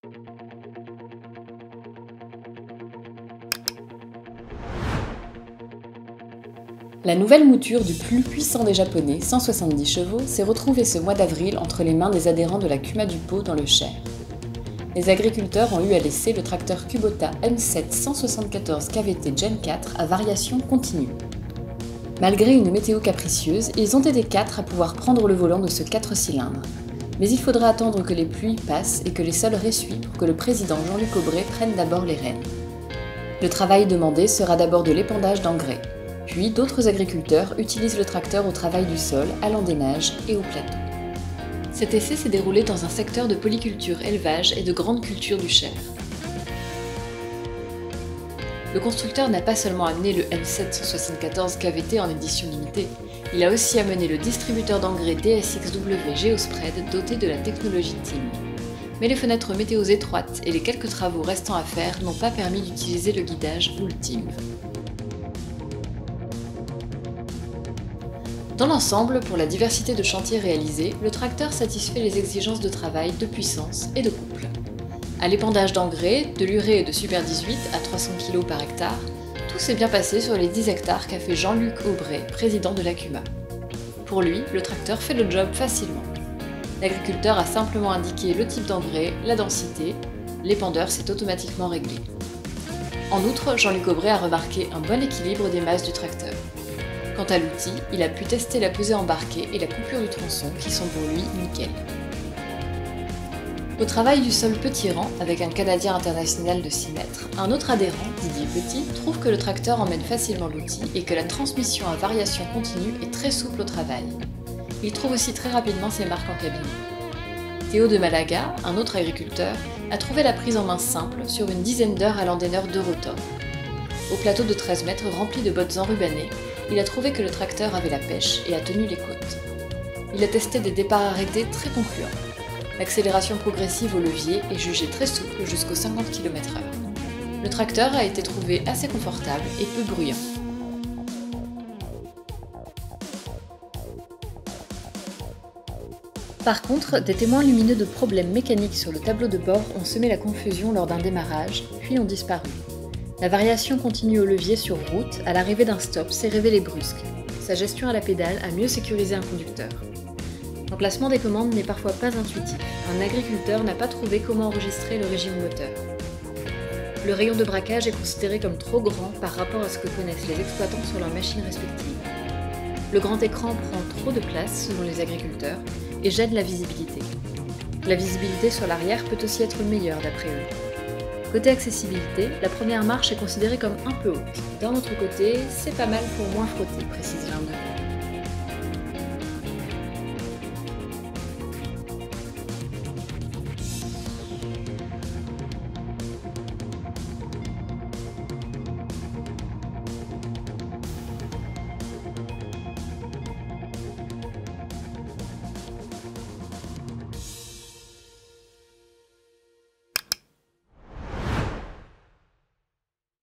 La nouvelle mouture du plus puissant des Japonais, 170 chevaux, s'est retrouvée ce mois d'avril entre les mains des adhérents de la Kuma du Pau dans le Cher. Les agriculteurs ont eu à l'essai le tracteur Kubota M7 174 KVT Gen 4 à variation continue. Malgré une météo capricieuse, ils ont été 4 à pouvoir prendre le volant de ce 4 cylindres. Mais il faudra attendre que les pluies passent et que les sols ressuient pour que le président Jean-Luc Aubret prenne d'abord les rênes. Le travail demandé sera d'abord de l'épandage d'engrais. Puis d'autres agriculteurs utilisent le tracteur au travail du sol, à l'endénage et au plateau. Cet essai s'est déroulé dans un secteur de polyculture élevage et de grande culture du Cher. Le constructeur n'a pas seulement amené le M774 KVT en édition limitée, il a aussi amené le distributeur d'engrais DSXW Geospread doté de la technologie TEAM. Mais les fenêtres météo étroites et les quelques travaux restants à faire n'ont pas permis d'utiliser le guidage ou le TEAM. Dans l'ensemble, pour la diversité de chantiers réalisés, le tracteur satisfait les exigences de travail, de puissance et de couple. À l'épandage d'engrais, de l'urée et de Super 18 à 300 kg par hectare, tout s'est bien passé sur les 10 hectares qu'a fait Jean-Luc Aubret, président de la Kuma. Pour lui, le tracteur fait le job facilement. L'agriculteur a simplement indiqué le type d'engrais, la densité, l'épandeur s'est automatiquement réglé. En outre, Jean-Luc Aubret a remarqué un bon équilibre des masses du tracteur. Quant à l'outil, il a pu tester la pesée embarquée et la coupure du tronçon qui sont pour lui nickel. Au travail du sol Petit Rang, avec un Canadien international de 6 mètres, un autre adhérent, Didier Petit, trouve que le tracteur emmène facilement l'outil et que la transmission à variation continue est très souple au travail. Il trouve aussi très rapidement ses marques en cabine. Théo de Malaga, un autre agriculteur, a trouvé la prise en main simple sur une dizaine d'heures à l'endéneur d'Eurotor. Au plateau de 13 mètres rempli de bottes enrubannées, il a trouvé que le tracteur avait la pêche et a tenu les côtes. Il a testé des départs arrêtés très concluants. L'accélération progressive au levier est jugée très souple jusqu'aux 50 km/h. Le tracteur a été trouvé assez confortable et peu bruyant. Par contre, des témoins lumineux de problèmes mécaniques sur le tableau de bord ont semé la confusion lors d'un démarrage, puis ont disparu. La variation continue au levier sur route, à l'arrivée d'un stop, s'est révélée brusque. Sa gestion à la pédale a mieux sécurisé un conducteur. L'emplacement des commandes n'est parfois pas intuitif. Un agriculteur n'a pas trouvé comment enregistrer le régime moteur. Le rayon de braquage est considéré comme trop grand par rapport à ce que connaissent les exploitants sur leurs machines respectives. Le grand écran prend trop de place selon les agriculteurs et gêne la visibilité. La visibilité sur l'arrière peut aussi être meilleure d'après eux. Côté accessibilité, la première marche est considérée comme un peu haute. D'un autre côté, c'est pas mal pour moins frotter, précise l'un d'eux.